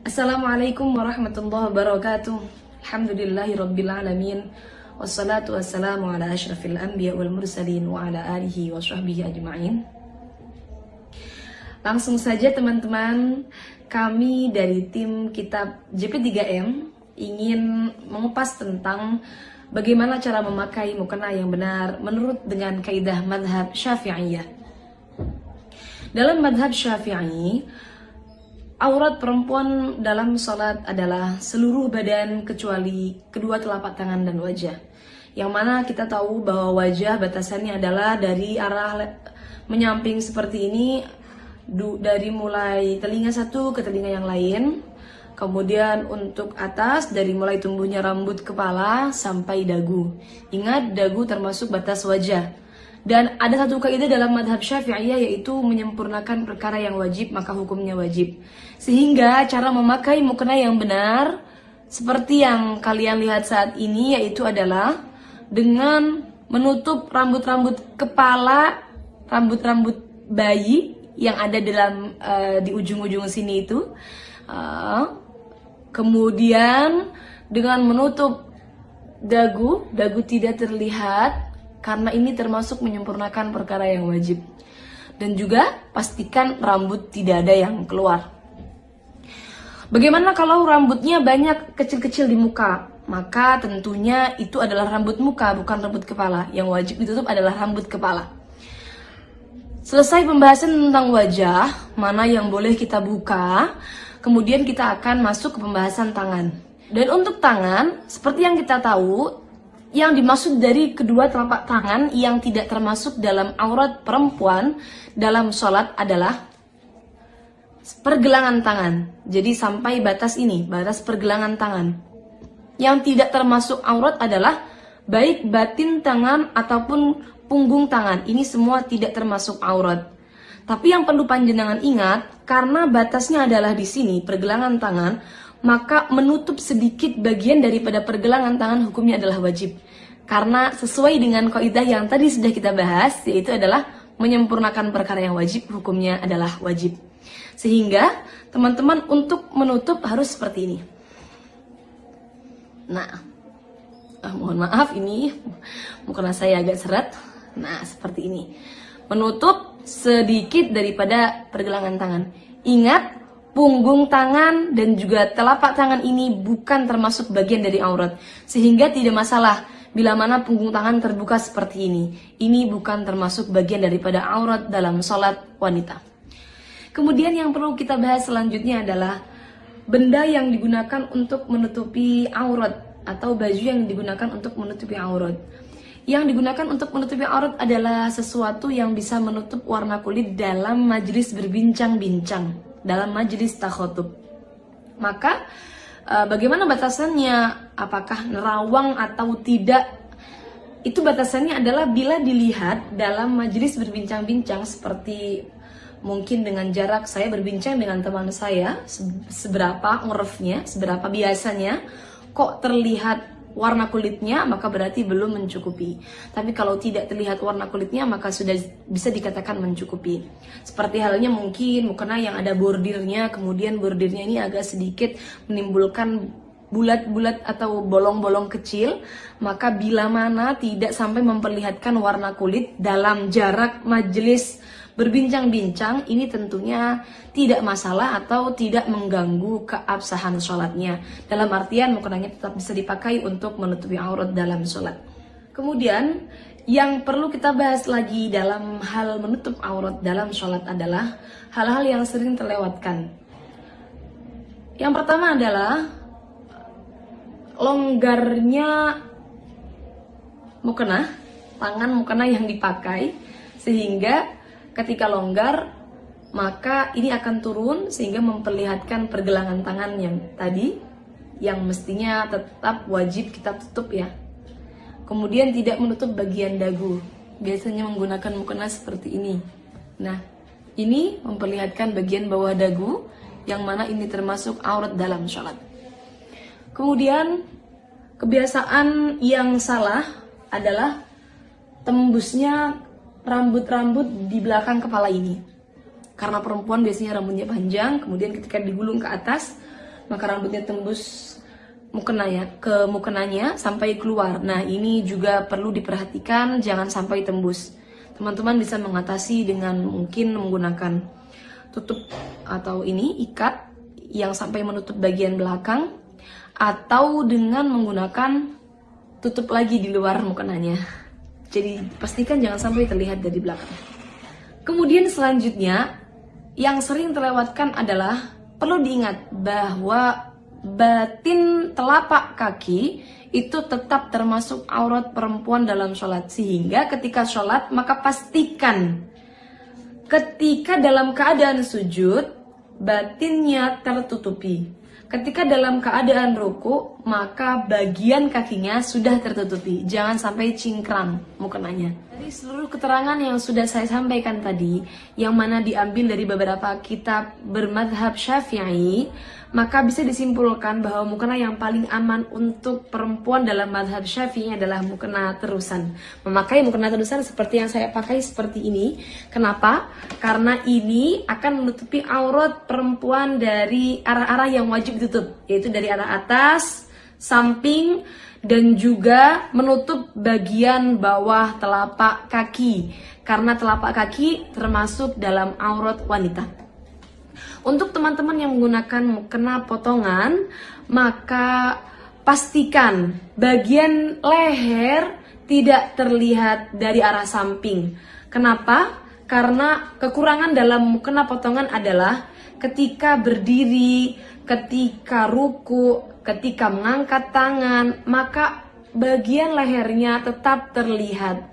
Assalamualaikum warahmatullahi wabarakatuh. Alhamdulillahi rabbil alamin. Wassalatu wassalamu ala asyrafil anbiya wal mursalin wa ala alihi wa sahbihi ajma'in. Langsung saja teman-teman, kami dari tim kitab JP3M ingin mengupas tentang bagaimana cara memakai mukena yang benar menurut dengan kaidah madhab Syafi'iyah. Dalam madhab Syafi'i, aurat perempuan dalam sholat adalah seluruh badan kecuali kedua telapak tangan dan wajah. Yang mana kita tahu bahwa wajah batasannya adalah dari arah menyamping seperti ini, dari mulai telinga satu ke telinga yang lain. Kemudian untuk atas dari mulai tumbuhnya rambut kepala sampai dagu. Ingat, dagu termasuk batas wajah. Dan ada satu kaidah dalam madhab Syafi'iyah, yaitu menyempurnakan perkara yang wajib maka hukumnya wajib. Sehingga cara memakai mukena yang benar seperti yang kalian lihat saat ini, yaitu adalah dengan menutup rambut-rambut kepala, rambut-rambut bayi yang ada dalam di ujung-ujung sini itu. Kemudian dengan menutup dagu tidak terlihat, karena ini termasuk menyempurnakan perkara yang wajib. Dan juga pastikan rambut tidak ada yang keluar. Bagaimana kalau rambutnya banyak kecil-kecil di muka? Maka tentunya itu adalah rambut muka, bukan rambut kepala. Yang wajib ditutup adalah rambut kepala. Selesai pembahasan tentang wajah, mana yang boleh kita buka, kemudian kita akan masuk ke pembahasan tangan. Dan untuk tangan, seperti yang kita tahu, yang dimaksud dari kedua telapak tangan yang tidak termasuk dalam aurat perempuan dalam sholat adalah pergelangan tangan. Jadi sampai batas ini, batas pergelangan tangan. Yang tidak termasuk aurat adalah baik batin tangan ataupun punggung tangan. Ini semua tidak termasuk aurat. Tapi yang perlu panjenengan ingat, karena batasnya adalah di sini, pergelangan tangan, maka menutup sedikit bagian daripada pergelangan tangan hukumnya adalah wajib. Karena sesuai dengan kaidah yang tadi sudah kita bahas, yaitu adalah menyempurnakan perkara yang wajib, hukumnya adalah wajib. Sehingga teman-teman untuk menutup harus seperti ini. Nah, mohon maaf ini mukena saya agak seret. Nah, seperti ini. Menutup sedikit daripada pergelangan tangan. Ingat, punggung tangan dan juga telapak tangan ini bukan termasuk bagian dari aurat. Sehingga tidak masalah bila mana punggung tangan terbuka seperti ini. Ini bukan termasuk bagian daripada aurat dalam sholat wanita. Kemudian yang perlu kita bahas selanjutnya adalah benda yang digunakan untuk menutupi aurat atau baju yang digunakan untuk menutupi aurat. Yang digunakan untuk menutupi aurat adalah sesuatu yang bisa menutup warna kulit dalam majelis berbincang-bincang, dalam majelis takhotub. Maka bagaimana batasannya? Apakah nerawang atau tidak? Itu batasannya adalah bila dilihat dalam majelis berbincang-bincang, seperti mungkin dengan jarak saya berbincang dengan teman saya, seberapa urufnya, seberapa biasanya, kok terlihat warna kulitnya, maka berarti belum mencukupi. Tapi kalau tidak terlihat warna kulitnya, maka sudah bisa dikatakan mencukupi. Seperti halnya mungkin mukena yang ada bordirnya, kemudian bordirnya ini agak sedikit menimbulkan bulat-bulat atau bolong-bolong kecil, maka bila mana tidak sampai memperlihatkan warna kulit dalam jarak majelis berbincang-bincang, ini tentunya tidak masalah atau tidak mengganggu keabsahan sholatnya. Dalam artian mukenanya tetap bisa dipakai untuk menutupi aurat dalam sholat. Kemudian yang perlu kita bahas lagi dalam hal menutup aurat dalam sholat adalah hal-hal yang sering terlewatkan. Yang pertama adalah longgarnya mukena, tangan mukena yang dipakai, sehingga ketika longgar, maka ini akan turun sehingga memperlihatkan pergelangan tangan yang tadi, yang mestinya tetap wajib kita tutup ya. Kemudian tidak menutup bagian dagu, biasanya menggunakan mukena seperti ini. Nah, ini memperlihatkan bagian bawah dagu, yang mana ini termasuk aurat dalam sholat. Kemudian kebiasaan yang salah adalah tembusnya rambut-rambut di belakang kepala ini. Karena perempuan biasanya rambutnya panjang, kemudian ketika digulung ke atas, maka rambutnya tembus ke mukenanya sampai keluar. Nah, ini juga perlu diperhatikan, jangan sampai tembus. Teman-teman bisa mengatasi dengan mungkin menggunakan tutup atau ikat yang sampai menutup bagian belakang, atau dengan menggunakan tutup lagi di luar mukenanya. Jadi pastikan jangan sampai terlihat dari belakang. Kemudian selanjutnya yang sering terlewatkan adalah perlu diingat bahwa batin telapak kaki itu tetap termasuk aurat perempuan dalam sholat. Sehingga ketika sholat maka pastikan ketika dalam keadaan sujud batinnya tertutupi. Ketika dalam keadaan ruku maka bagian kakinya sudah tertutupi. Jangan sampai cingkrang mukenanya. Dari seluruh keterangan yang sudah saya sampaikan tadi, yang mana diambil dari beberapa kitab bermadhab Syafi'i, maka bisa disimpulkan bahwa mukena yang paling aman untuk perempuan dalam madhab Syafi'i adalah mukena terusan. Memakai mukena terusan seperti yang saya pakai seperti ini. Kenapa? Karena ini akan menutupi aurat perempuan dari arah-arah yang wajib ditutup, yaitu dari arah atas, samping, dan juga menutup bagian bawah telapak kaki. Karena telapak kaki termasuk dalam aurat wanita. Untuk teman-teman yang menggunakan mukena potongan, maka pastikan bagian leher tidak terlihat dari arah samping. Kenapa? Karena kekurangan dalam mukena potongan adalah ketika berdiri, ketika ruku, ketika mengangkat tangan, maka bagian lehernya tetap terlihat.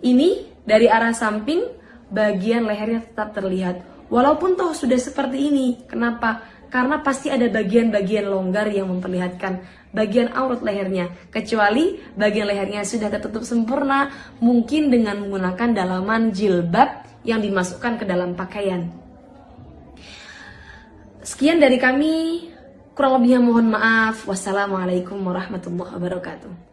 Ini dari arah samping, bagian lehernya tetap terlihat. Walaupun toh sudah seperti ini. Kenapa? Karena pasti ada bagian-bagian longgar yang memperlihatkan bagian aurat lehernya. Kecuali bagian lehernya sudah tertutup sempurna, mungkin dengan menggunakan dalaman jilbab yang dimasukkan ke dalam pakaian. Sekian dari kami, kurang lebihnya mohon maaf. Wassalamualaikum warahmatullahi wabarakatuh.